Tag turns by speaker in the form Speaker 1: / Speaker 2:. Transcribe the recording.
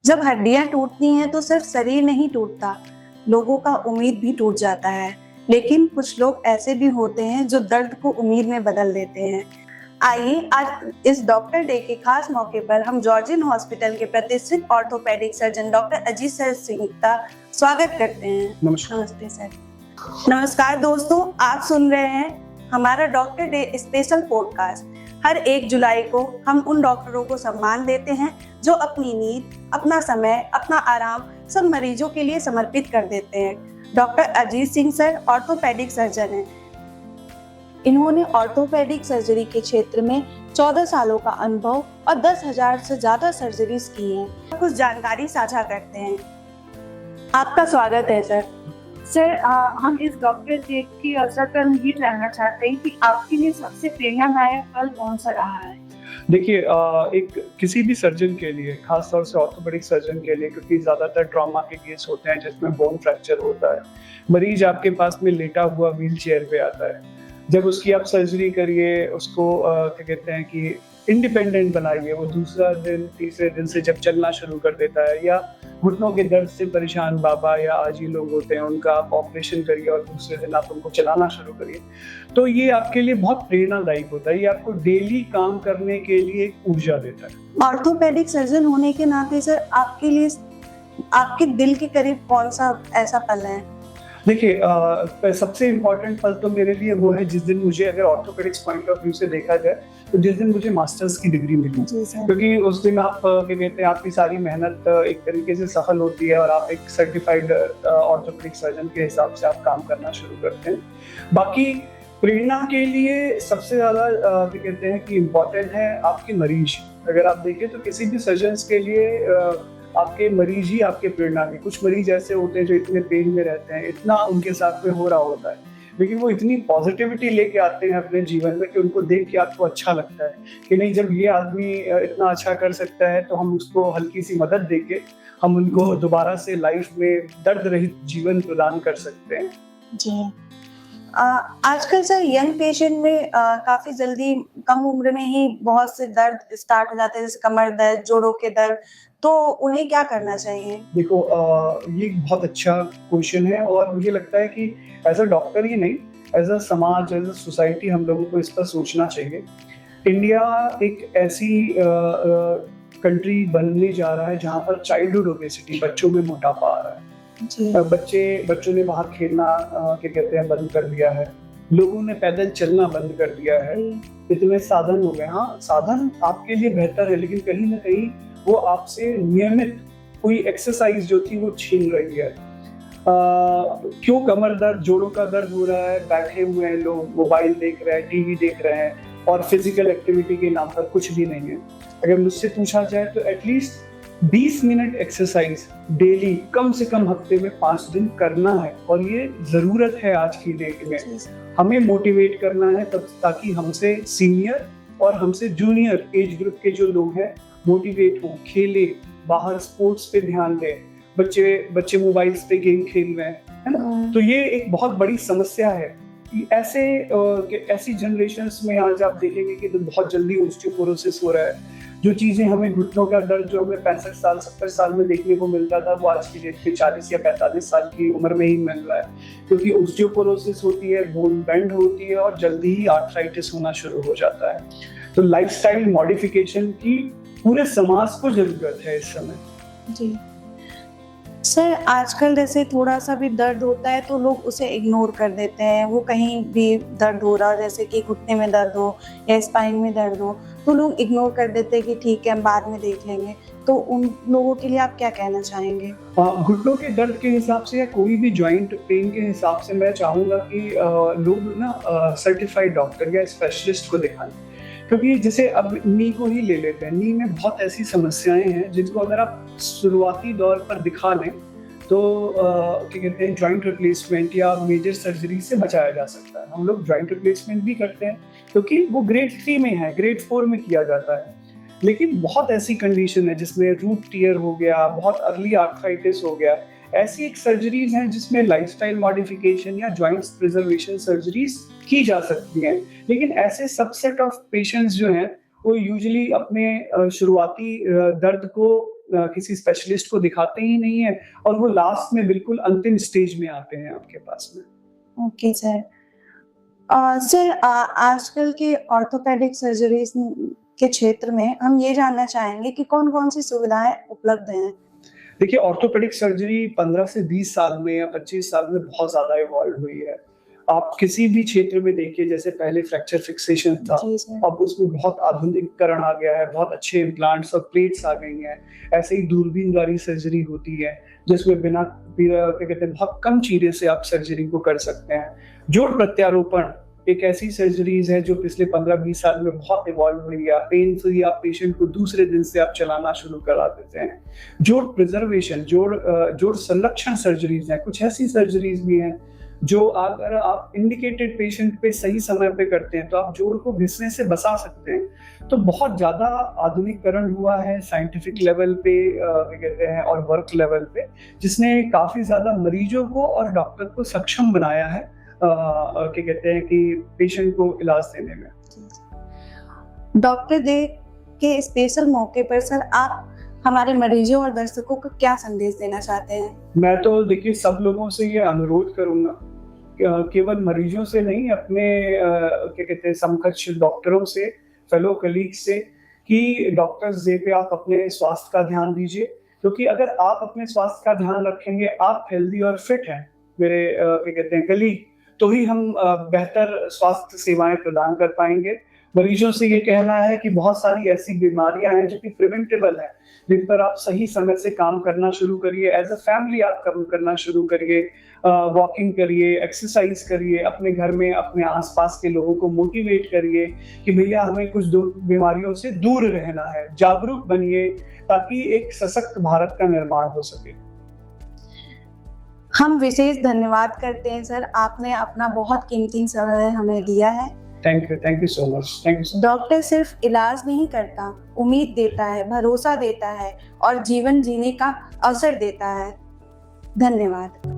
Speaker 1: जब हड्डियां टूटती हैं तो सिर्फ शरीर नहीं टूटता, लोगों का उम्मीद भी टूट जाता है। लेकिन कुछ लोग ऐसे भी होते हैं जो दर्द को उम्मीद में बदल देते हैं। आइए आज इस डॉक्टर डे के खास मौके पर हम जॉर्जियन हॉस्पिटल के प्रतिष्ठित orthopaedic surgeon doctor Ajit sir Singh का स्वागत करते हैं।
Speaker 2: नमस्कार।
Speaker 1: नमस्ते सर। नमस्कार दोस्तों, आप सुन रहे हैं हमारा डॉक्टर डे स्पेशल पॉडकास्ट। हर 1 जुलाई को हम उन डॉक्टरों को सम्मान देते हैं जो अपनी नींद, अपना समय, अपना आराम सब मरीजों के लिए समर्पित कर देते हैं। Doctor Ajit Singh sir orthopaedic surgeon हैं। इन्होंने ऑर्थोपेडिक सर्जरी के क्षेत्र में 14 सालों का अनुभव और 10,000 से ज्यादा सर्जरीज की हैं। कुछ जानकारी साझा करते हैं। आपका स्वागत है सर।
Speaker 3: सर, हम इस डॉक्टर डे के अवसर पर ये जानना चाहते हैं कि आपके लिए सबसे प्रेरणादायक पल कौन सा रहा है?
Speaker 2: देखिए, एक किसी भी सर्जन के लिए, खास तौर से ऑर्थोपेडिक सर्जन के लिए, क्योंकि ज़्यादातर ट्रॉमा के केस होते हैं जिसमें बोन फ्रैक्चर होता है, मरीज आपके पास में लेटा हुआ व्हील चेयर पे आता है। जब उसकी आप सर्जरी करिए, उसको क्या कहते हैं कि इंडिपेंडेंट बनाइए, वो दूसरा दिन तीसरे दिन से जब चलना शुरू कर देता है, या घुटनों के दर्द से परेशान बाबा या आजी लोग होते हैं, उनका आप ऑपरेशन करिए और दूसरे दिन आप उनको चलाना शुरू करिए, तो ये आपके लिए बहुत प्रेरणादायक होता है। ये आपको डेली काम करने के लिए एक ऊर्जा देता है।
Speaker 1: ऑर्थोपेडिक सर्जन होने के नाते सर आपके लिए आपके दिल के करीब कौन सा ऐसा पल है?
Speaker 2: देखिए, सबसे इम्पोर्टेंट पल तो मेरे लिए वो है जिस दिन मुझे, अगर ऑर्थोपेडिक्स पॉइंट ऑफ व्यू से देखा जाए, तो जिस दिन मुझे मास्टर्स की डिग्री मिली, क्योंकि उस दिन आप क्या कहते हैं, आपकी सारी मेहनत एक तरीके से सफल होती है और आप एक सर्टिफाइड ऑर्थोपेडिक सर्जन के हिसाब से आप काम करना शुरू करते हैं। बाकी प्रेरणा के लिए सबसे ज़्यादा क्या कहते हैं कि इम्पोर्टेंट है आपके मरीज। अगर आप देखें तो किसी भी सर्जन्स के लिए आपके मरीज ही आपके प्रेरणा के। कुछ मरीज ऐसे होते हैं जो इतने पेन में रहते हैं, इतना उनके साथ में हो रहा होता है, लेकिन वो इतनी पॉजिटिविटी लेके आते हैं अपने जीवन में कि उनको देख के आपको अच्छा लगता है कि नहीं, जब ये आदमी इतना अच्छा कर सकता है तो हम उसको हल्की सी मदद देके हम उनको दोबारा से लाइफ में दर्द रहित जीवन प्रदान कर सकते हैं।
Speaker 1: जी। आजकल सर यंग पेशेंट में काफी जल्दी कम उम्र में ही बहुत से दर्द स्टार्ट हो जाते हैं, जैसे कमर दर्द, जोड़ों के दर्द, तो उन्हें क्या करना चाहिए?
Speaker 2: देखो, ये बहुत अच्छा क्वेश्चन है और मुझे लगता है कि एज अ डॉक्टर ही नहीं, एज अ समाज, एज अ सोसाइटी हम लोगों को इस पर सोचना चाहिए। इंडिया एक ऐसी कंट्री बनने जा रहा है जहाँ पर चाइल्डहुड ओबेसिटी, बच्चों में मोटापा आ रहा है। बच्चों ने बाहर खेलना क्या कहते हैं बंद कर दिया है, लोगों ने पैदल चलना बंद कर दिया है, इतने साधन हो गए। हाँ, साधन आपके लिए बेहतर है, लेकिन कहीं ना कहीं वो आपसे नियमित कोई एक्सरसाइज जो थी वो छीन रही है। क्यों कमर दर्द, जोड़ों का दर्द हो रहा है? बैठे हुए हैं लोग, मोबाइल देख रहे हैं, टीवी देख रहे हैं और फिजिकल एक्टिविटी के नाम पर कुछ भी नहीं है। अगर मुझसे पूछा जाए तो एटलीस्ट 20 मिनट एक्सरसाइज डेली, कम से कम हफ्ते में 5 दिन करना है, और ये जरूरत है आज की डेट में। हमें मोटिवेट करना है तब, ताकि हमसे सीनियर और हमसे जूनियर एज ग्रुप के जो लोग हैं मोटिवेट हो, खेले, बाहर स्पोर्ट्स पे ध्यान दें। बच्चे मोबाइल्स पे गेम खेल रहे हैं, है ना? तो ये एक बहुत बड़ी समस्या है। ऐसी जनरेशंस में आज आप देखेंगे कि तो बहुत जल्दी ऑस्टियोपोरोसिस हो रहा है। जो चीजें हमें घुटनों का दर्द जो हमें 65 साल 70 साल में देखने को मिलता था, वो आज की डेट में 40 या 45 साल की उम्र में ही मिल रहा है, क्योंकि ऑस्टियोपोरोसिस होती है, बोन बेंड होती है और जल्दी ही आर्थराइटिस होना शुरू हो जाता है। तो लाइफस्टाइल मॉडिफिकेशन की पूरे समाज को जरूरत है इस समय।
Speaker 1: जी सर, आजकल जैसे थोड़ा सा भी दर्द होता है तो लोग उसे इग्नोर कर देते हैं। वो कहीं भी दर्द हो रहा हो, जैसे कि घुटने में दर्द हो या स्पाइन में दर्द हो, तो लोग इग्नोर कर देते हैं कि ठीक है हम बाद में देख लेंगे। तो उन लोगों के लिए आप क्या कहना चाहेंगे?
Speaker 2: घुटनों के दर्द के हिसाब से या कोई भी जॉइंट पेन के हिसाब से मैं चाहूँगा कि लोग ना सर्टिफाइड डॉक्टर या स्पेशलिस्ट को दिखाएं, क्योंकि जैसे अब नी को ही ले लेते हैं। नी में बहुत ऐसी समस्याएं हैं जिनको अगर आप शुरुआती दौर पर दिखा लें तो क्या कहते हैं जॉइंट रिप्लेसमेंट या मेजर सर्जरी से बचाया जा सकता है। हम लोग जॉइंट रिप्लेसमेंट भी करते हैं क्योंकि वो ग्रेड 3 में है, ग्रेड 4 में किया जाता है। लेकिन बहुत ऐसी कंडीशन है जिसमें रूट टियर हो गया, बहुत अर्ली आर्थराइटिस हो गया, ऐसी एक सर्जरीज हैं जिसमें लाइफस्टाइल मॉडिफिकेशन या जॉइंट्स प्रिजर्वेशन सर्जरीज की जा सकती हैं। लेकिन ऐसे सबसेट ऑफ पेशेंट्स जो हैं वो यूजुअली अपने शुरुआती दर्द को किसी स्पेशलिस्ट को दिखाते ही नहीं है और वो लास्ट में बिल्कुल अंतिम स्टेज में आते हैं आपके पास में।
Speaker 1: Okay sir. सर आजकल के ऑर्थोपेडिक सर्जरीज के क्षेत्र में हम ये जानना चाहेंगे कि कौन कौन सी सुविधाएं उपलब्ध हैं।
Speaker 2: देखिए, ऑर्थोपेडिक सर्जरी 15 से 20 साल में या 25 साल में बहुत ज़्यादा इवॉल्व हुई है। आप किसी भी क्षेत्र में देखिए, जैसे पहले फ्रैक्चर फिक्सेशन था,
Speaker 1: जी सर।
Speaker 2: अब उसमें बहुत आधुनिकीकरण आ गया है, बहुत अच्छे इम्प्लांट्स और प्लेट्स आ गई हैं। ऐसे ही दूरबीन वाली सर्जरी होती है, जिसमें बिना क्या कहते हैं, बहुत कम चीरे से आप सर्जरी को कर सकते हैं। जोड़ प्रत्यारोपण एक ऐसी सर्जरीज है जो पिछले 15-20 साल में बहुत इवॉल्व हुई है। पेन फ्री आप पेशेंट को दूसरे दिन से आप चलाना शुरू करा देते हैं। जोड़ प्रिजर्वेशन, जोड़ संरक्षण सर्जरीज हैं। कुछ ऐसी सर्जरीज भी हैं जो अगर आप इंडिकेटेड पेशेंट पे सही समय पे करते हैं तो आप जोड़ को घिसने से बचा सकते हैं। तो बहुत ज़्यादा आधुनिकीकरण हुआ है साइंटिफिक लेवल पे कहते हैं और वर्क लेवल पे, जिसने काफ़ी ज़्यादा मरीजों को और डॉक्टर को सक्षम बनाया है क्या कहते हैं कि पेशेंट को इलाज देने में।
Speaker 1: डॉक्टर डे के स्पेशल मौके पर सर आप हमारे मरीजों और दर्शकों को क्या संदेश देना चाहते हैं?
Speaker 2: मैं तो देखिए सब लोगों से ये अनुरोध करूंगा, केवल मरीजों से नहीं, अपने क्या कहते हैं समकक्ष डॉक्टरों से, फेलो कलीग्स से, कि डॉक्टर्स डे पे आप अपने स्वास्थ्य का ध्यान दीजिए, क्योंकि अगर आप अपने स्वास्थ्य का ध्यान रखेंगे, आप हेल्दी और फिट हैं मेरे क्या कहते हैं कलीग, तो ही हम बेहतर स्वास्थ्य सेवाएं प्रदान कर पाएंगे। मरीजों से ये कहना है कि बहुत सारी ऐसी बीमारियां हैं जो कि प्रिवेंटेबल है, जिन पर आप सही समय से काम करना शुरू करिए। एज अ फैमिली आप काम करना शुरू करिए, वॉकिंग करिए, एक्सरसाइज करिए, अपने घर में अपने आसपास के लोगों को मोटिवेट करिए कि भैया हमें कुछ बीमारियों से दूर रहना है। जागरूक बनिए ताकि एक सशक्त भारत का निर्माण हो सके।
Speaker 1: हम विशेष धन्यवाद करते हैं सर, आपने अपना बहुत कीमती समय हमें दिया है।
Speaker 2: Thank you so much. Thank you.
Speaker 1: Doctor सिर्फ इलाज नहीं करता, उम्मीद देता है, भरोसा देता है और जीवन जीने का अवसर देता है। धन्यवाद।